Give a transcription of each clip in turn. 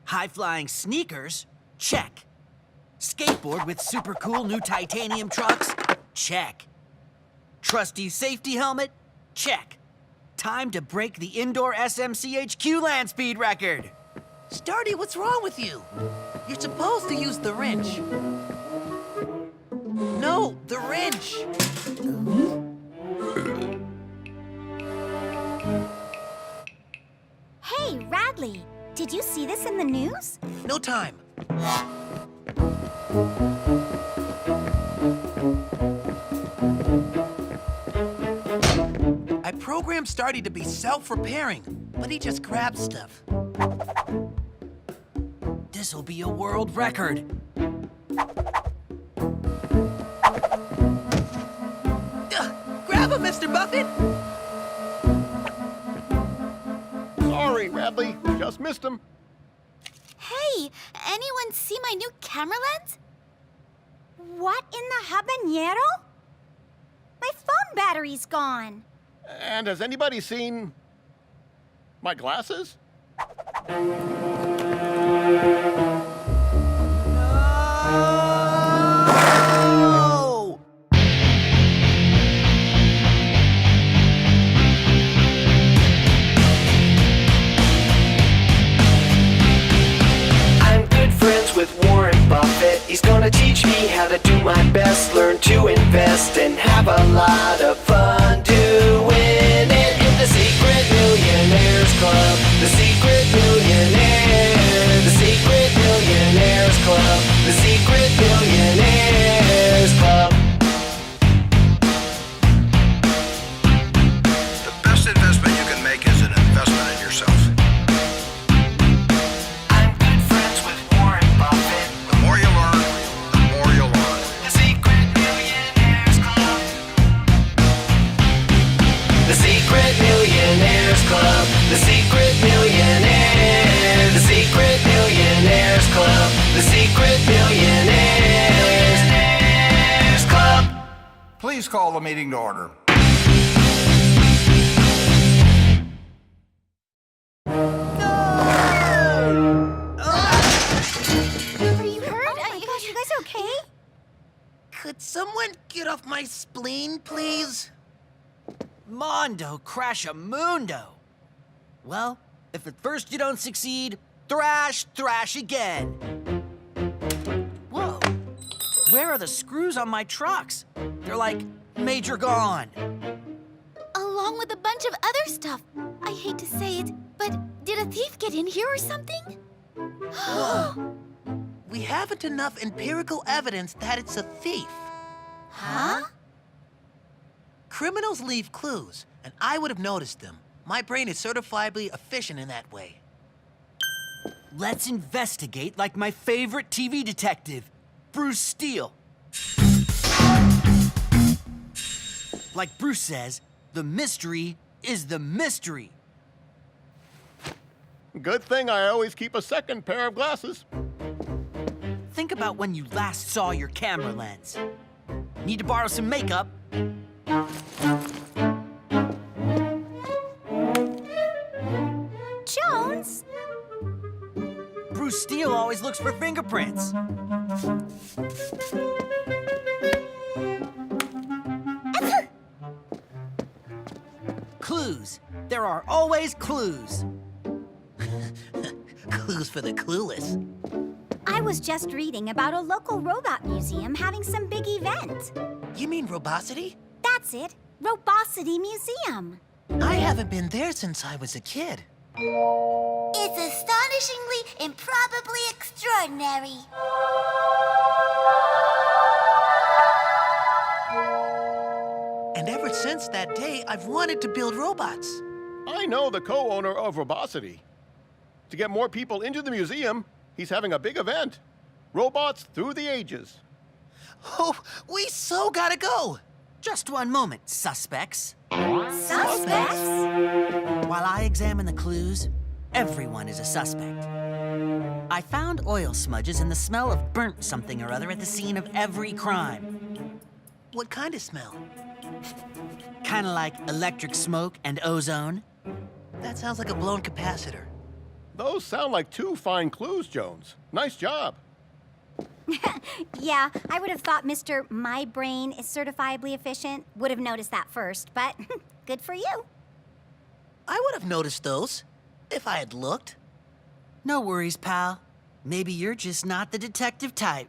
High-flying sneakers? Check. Skateboard with super cool new titanium trucks? Check. Trusty safety helmet? Check. Time to break the indoor SMCHQ land speed record. Stardy, what's wrong with you? You're supposed to use the wrench. No, the wrench. Hey, Radley, did you see this in the news? No time. I programmed Stardy to be self-repairing, but he just grabs stuff. This'll be a world record. Grab him, Mr. Buffett! Sorry, Radley. Just missed him. Hey, anyone see my new camera lens? What in the habanero? My phone battery's gone. And has anybody seen my glasses? No! I'm good friends with Warren Buffett. He's gonna teach me how to do my best, learn to invest, and have a lot of fun doing it in the Secret Millionaires Club. The Secret Millionaire. The Secret Millionaires Club. The Secret Millionaires Club. The best investment you can make is an investment in yourself. I'm good friends with Warren Buffett. The more you learn, the more you'll learn. The Secret Millionaires Club. The Secret Millionaires Club. The Secret Millionaire. The Secret Millionaires Club. The Secret Millionaires Club. Please call the meeting to order. Are you hurt? Oh my gosh, you guys okay? Could someone get off my spleen, please? Mondo crashamundo. Well, if at first you don't succeed, thrash again. Whoa. Where are the screws on my trucks? They're like major gone. Along with a bunch of other stuff. I hate to say it, but did a thief get in here or something? We haven't enough empirical evidence that it's a thief. Huh? Criminals leave clues, and I would have noticed them. My brain is certifiably efficient in that way. Let's investigate like my favorite TV detective, Bruce Steele. Like Bruce says, the mystery is the mystery. Good thing I always keep a second pair of glasses. Think about when you last saw your camera lens. Need to borrow some makeup? Jones? Bruce Steele always looks for fingerprints. Clues. There are always clues. Clues for the clueless. I was just reading about a local robot museum having some big event. You mean Robosity? That's it, Robosity Museum. I haven't been there since I was a kid. It's astonishingly, improbably extraordinary. And ever since that day, I've wanted to build robots. I know the co-owner of Robosity. To get more people into the museum, he's having a big event. Robots through the ages. Oh, we so gotta go. Just one moment, suspects. Suspects? While I examine the clues, everyone is a suspect. I found oil smudges and the smell of burnt something or other at the scene of every crime. What kind of smell? Kinda like electric smoke and ozone. That sounds like a blown capacitor. Those sound like two fine clues, Jones. Nice job. Yeah, I would have thought Mr. My Brain is certifiably efficient would have noticed that first, but good for you. I would have noticed those if I had looked. No worries, pal. Maybe you're just not the detective type.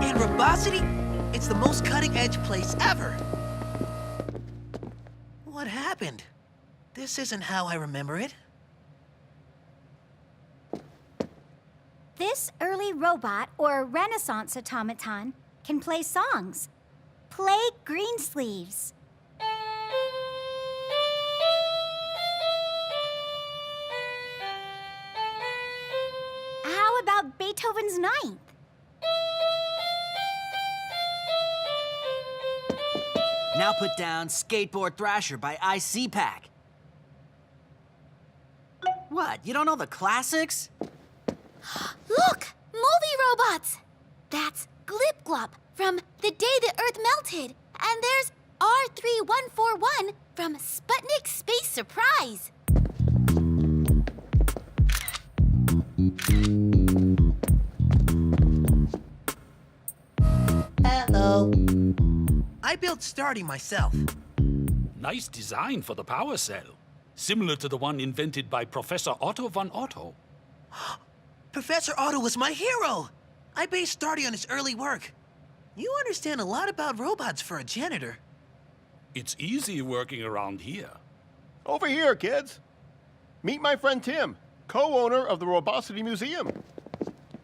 And Robosity, it's the most cutting-edge place ever. What happened? This isn't how I remember it. This early robot, or Renaissance automaton, can play songs. Play Greensleeves. How about Beethoven's Ninth? Now put down Skateboard Thrasher by IC Pack. What, you don't know the classics? Look! Movie robots! That's Glip Glop from The Day the Earth Melted. And there's R3141 from Sputnik Space Surprise. Hello. I built Starty myself. Nice design for the power cell. Similar to the one invented by Professor Otto von Otto. Professor Otto was my hero. I based Starty on his early work. You understand a lot about robots for a janitor. It's easy working around here. Over here, kids. Meet my friend Tim, co-owner of the Robosity Museum.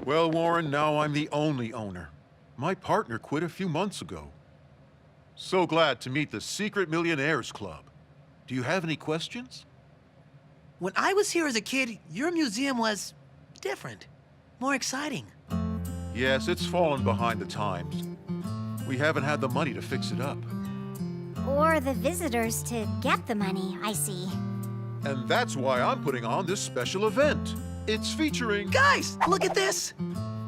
Well, Warren, now I'm the only owner. My partner quit a few months ago. So glad to meet the Secret Millionaires Club. Do you have any questions? When I was here as a kid, your museum was different, more exciting. Yes, it's fallen behind the times. We haven't had the money to fix it up. Or the visitors to get the money, I see. And that's why I'm putting on this special event. It's featuring... Guys, look at this.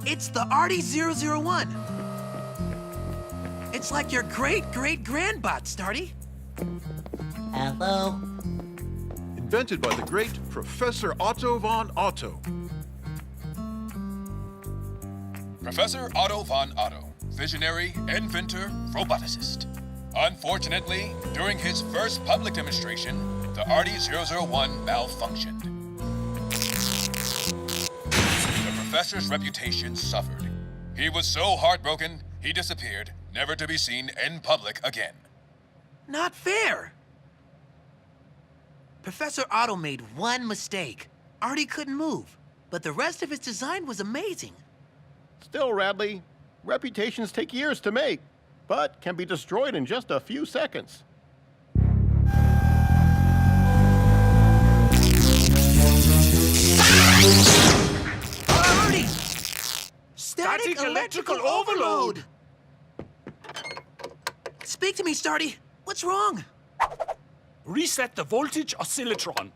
It's the RD-001. It's like your great-great-grandbot, Starty. Hello? Invented by the great Professor Otto von Otto. Professor Otto von Otto, visionary, inventor, roboticist. Unfortunately, during his first public demonstration, the RD-001 malfunctioned. The professor's reputation suffered. He was so heartbroken, he disappeared, never to be seen in public again. Not fair. Professor Otto made one mistake. Artie couldn't move, but the rest of his design was amazing. Still, Radley, reputations take years to make, but can be destroyed in just a few seconds. Artie! Static electrical overload! Speak to me, Starty. What's wrong? Reset the voltage oscillotron.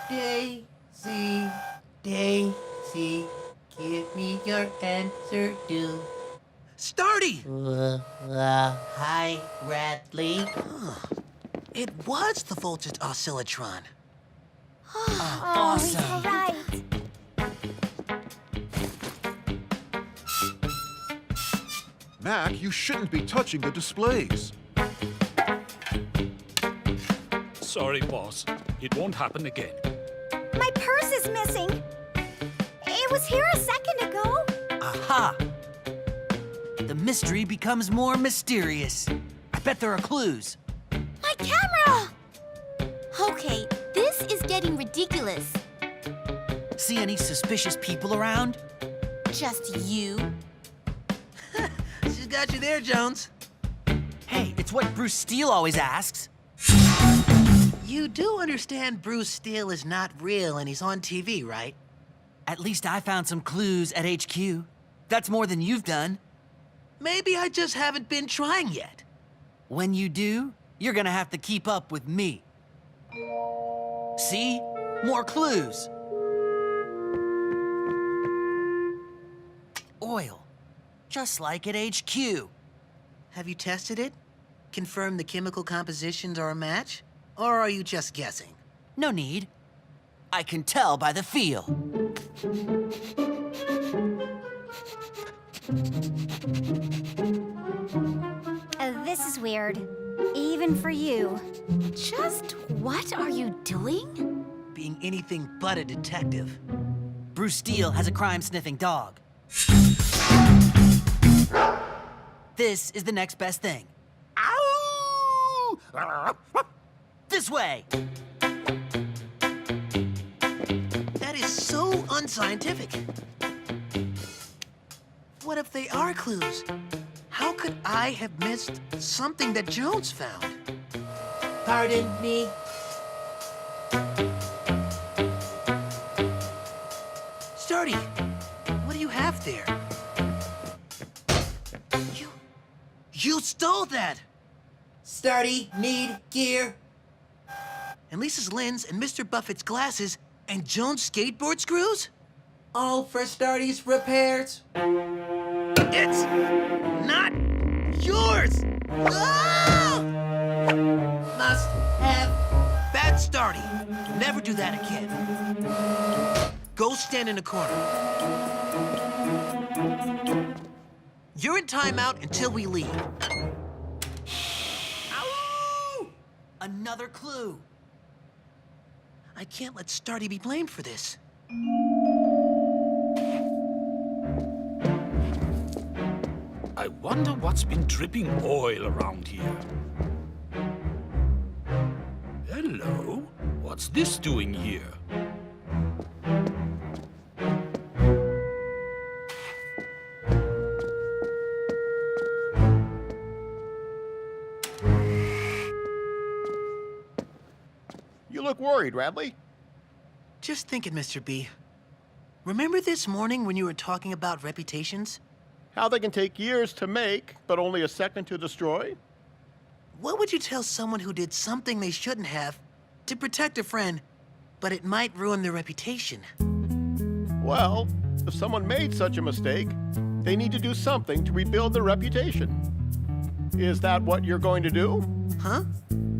Daisy, Daisy, give me your answer, do. Starty! Hi, Radley. It was the voltage oscillotron. Oh, he's all right. Mac, you shouldn't be touching the displays. Sorry, boss. It won't happen again. My purse is missing. It was here a second ago. Aha! The mystery becomes more mysterious. I bet there are clues. My camera! Okay, this is getting ridiculous. See any suspicious people around? Just you. She's got you there, Jones. Hey, it's what Bruce Steele always asks. You do understand Bruce Steele is not real and he's on TV, right? At least I found some clues at HQ. That's more than you've done. Maybe I just haven't been trying yet. When you do, you're gonna have to keep up with me. See? More clues. Oil. just like at HQ. Have you tested it? Confirmed the chemical compositions are a match? Or are you just guessing? No need. I can tell by the feel. This is weird. Even for you. Just what are you doing? Being anything but a detective. Bruce Steele has a crime-sniffing dog. This is the next best thing. Ow! This way! That is so unscientific. What if they are clues? How could I have missed something that Jones found? Pardon me? Stardy, what do you have there? You stole that! Stardy, need gear. And Lisa's lens and Mr. Buffett's glasses and Jones' skateboard screws? All for Stardy's repairs. It's not yours! Ah! Must have. Bad Stardy. Never do that again. Go stand in a corner. You're in timeout until we leave. Ow! Another clue. I can't let Stardy be blamed for this. I wonder what's been dripping oil around here. Hello? What's this doing here? You look worried, Radley. Just thinking, Mr. B. Remember this morning when you were talking about reputations? How they can take years to make, but only a second to destroy? What would you tell someone who did something they shouldn't have to protect a friend, but it might ruin their reputation? Well, if someone made such a mistake, they need to do something to rebuild their reputation. Is that what you're going to do? Huh?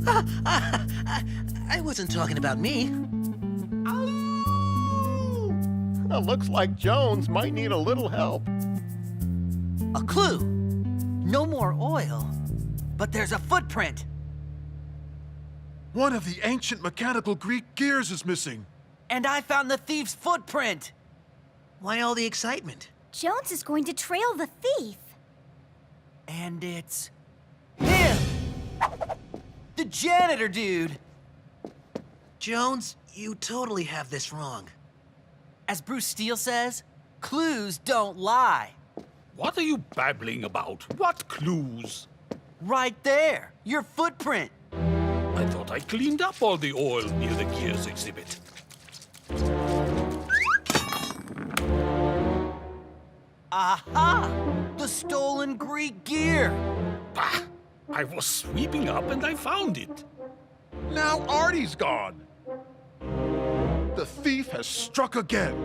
I wasn't talking about me. Well, looks like Jones might need a little help. A clue. No more oil, but there's a footprint. One of the ancient mechanical Greek gears is missing. And I found the thief's footprint. Why all the excitement? Jones is going to trail the thief. And it's him! The janitor dude! Jones, you totally have this wrong. As Bruce Steele says, clues don't lie. What are you babbling about? What clues? Right there, your footprint. I thought I cleaned up all the oil near the gears exhibit. Aha! The stolen Greek gear. Bah! I was sweeping up and I found it. Now Artie's gone. The thief has struck again.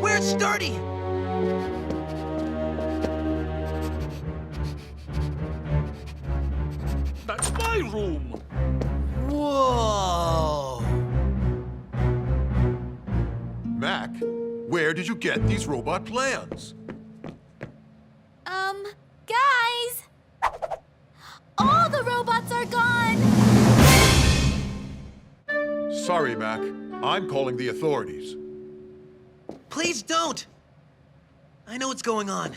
Where's Stardy? That's my room. Whoa! Mac, where did you get these robot plans? Guys! All the robots are gone! Sorry, Mac. I'm calling the authorities. Please don't. I know what's going on.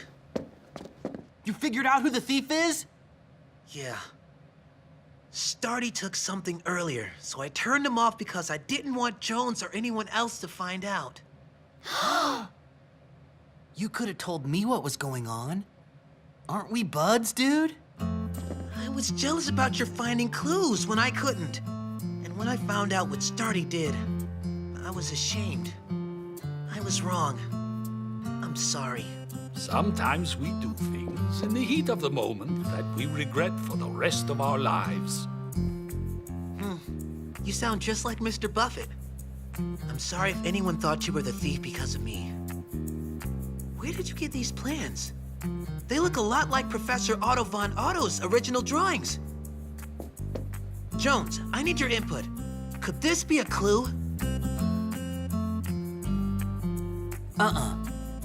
You figured out who the thief is? Yeah. Stardy took something earlier, so I turned him off because I didn't want Jones or anyone else to find out. You could have told me what was going on. Aren't we buds, dude? I was jealous about your finding clues when I couldn't. And when I found out what Stardy did, I was ashamed. I was wrong. I'm sorry. Sometimes we do things in the heat of the moment that we regret for the rest of our lives. You sound just like Mr. Buffett. I'm sorry if anyone thought you were the thief because of me. Where did you get these plans? They look a lot like Professor Otto von Otto's original drawings. Jones, I need your input. Could this be a clue?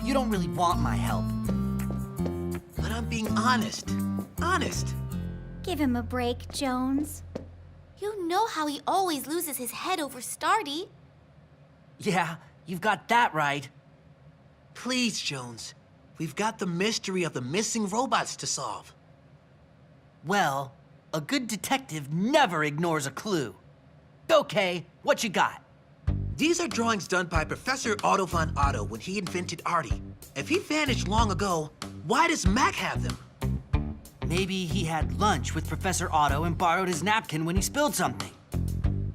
You don't really want my help. But I'm being honest. Honest. Give him a break, Jones. You know how he always loses his head over Stardy. Yeah, you've got that right. Please, Jones. We've got the mystery of the missing robots to solve. Well, a good detective never ignores a clue. Okay, what you got? These are drawings done by Professor Otto von Otto when he invented Artie. If he vanished long ago, why does Mac have them? Maybe he had lunch with Professor Otto and borrowed his napkin when he spilled something.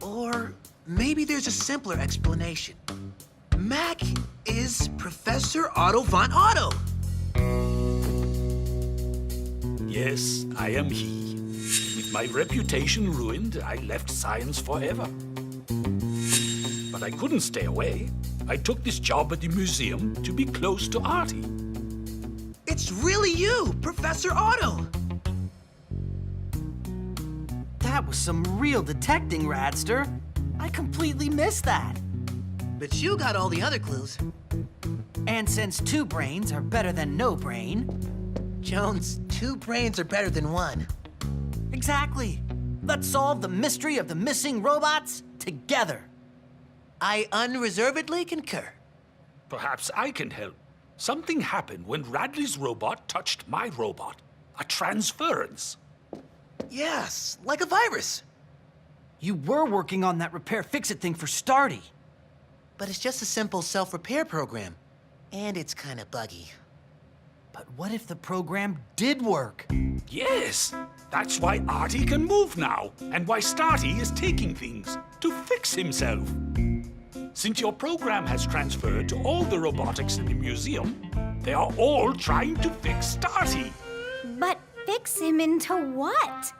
Or maybe there's a simpler explanation. Mac is Professor Otto von Otto. Yes, I am he. With my reputation ruined, I left science forever. But I couldn't stay away. I took this job at the museum to be close to Artie. It's really you, Professor Otto. That was some real detecting, Radster. I completely missed that. But you got all the other clues. And since 2 brains are better than no brain... Jones, 2 brains are better than 1. Exactly. Let's solve the mystery of the missing robots together. I unreservedly concur. Perhaps I can help. Something happened when Radley's robot touched my robot. A transference. Yes, like a virus. You were working on that repair fix-it thing for Stardy. But it's just a simple self-repair program. And it's kind of buggy. But what if the program did work? Yes, that's why Artie can move now, and why Starty is taking things to fix himself. Since your program has transferred to all the robotics in the museum, they are all trying to fix Starty. But fix him into what?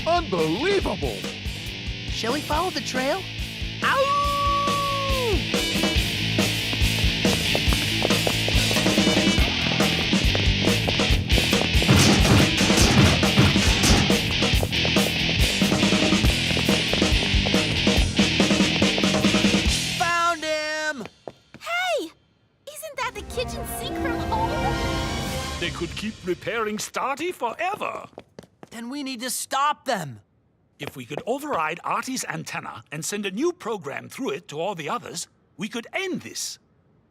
Unbelievable! Shall we follow the trail? Found him! Hey! Isn't that the kitchen sink from home? They could keep repairing Starty forever. Then we need to stop them. If we could override Artie's antenna and send a new program through it to all the others, we could end this.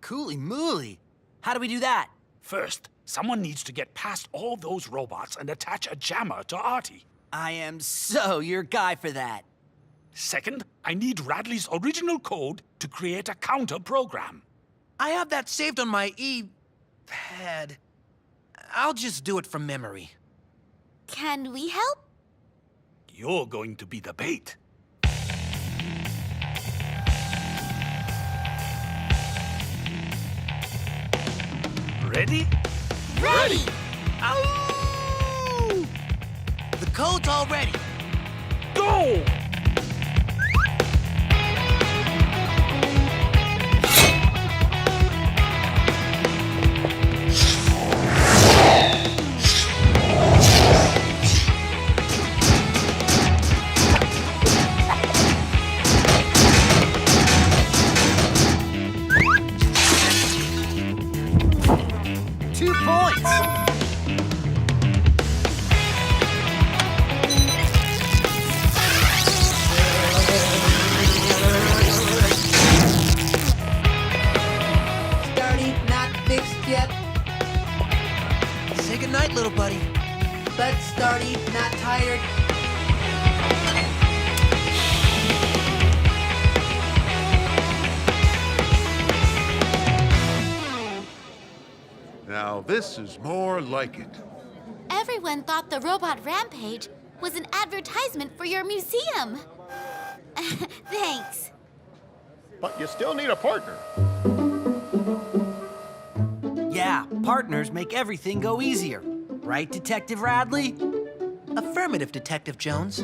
Cooly mooly. How do we do that? First, someone needs to get past all those robots and attach a jammer to Artie. I am so your guy for that. Second, I need Radley's original code to create a counter program. I have that saved on my pad. I'll just do it from memory. Can we help? You're going to be the bait. Ready? Ready! The code's all ready. Go! Good night, little buddy. But Starty, not tired. Now this is more like it. Everyone thought the robot rampage was an advertisement for your museum. Thanks. But you still need a partner. Yeah, Partners make everything go easier. Right, Detective Radley? Affirmative, Detective Jones.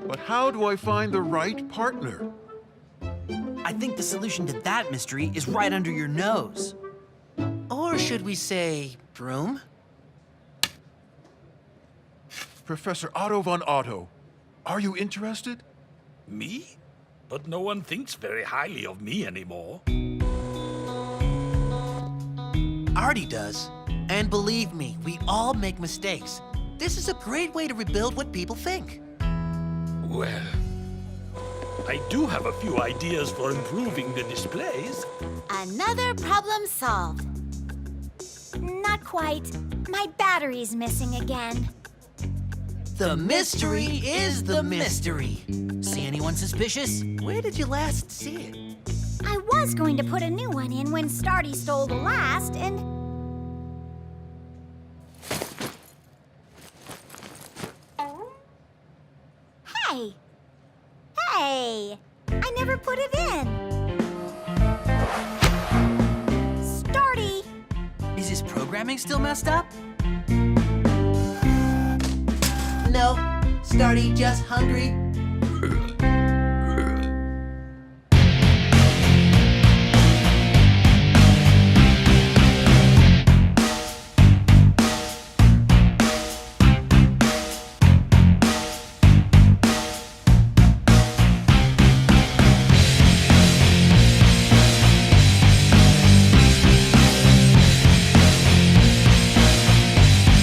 But how do I find the right partner? I think the solution to that mystery is right under your nose. Or should we say, broom? Professor Otto von Otto, are you interested? Me? But no one thinks very highly of me anymore. Artie does. And believe me, we all make mistakes. This is a great way to rebuild what people think. Well, I do have a few ideas for improving the displays. Another problem solved. Not quite. My battery's missing again. The mystery is the mystery. See anyone suspicious? Where did you last see it? I was going to put a new one in when Starty stole the last, and... Hey! Hey! I never put it in! Starty! Is his programming still messed up? No, Starty just hungry.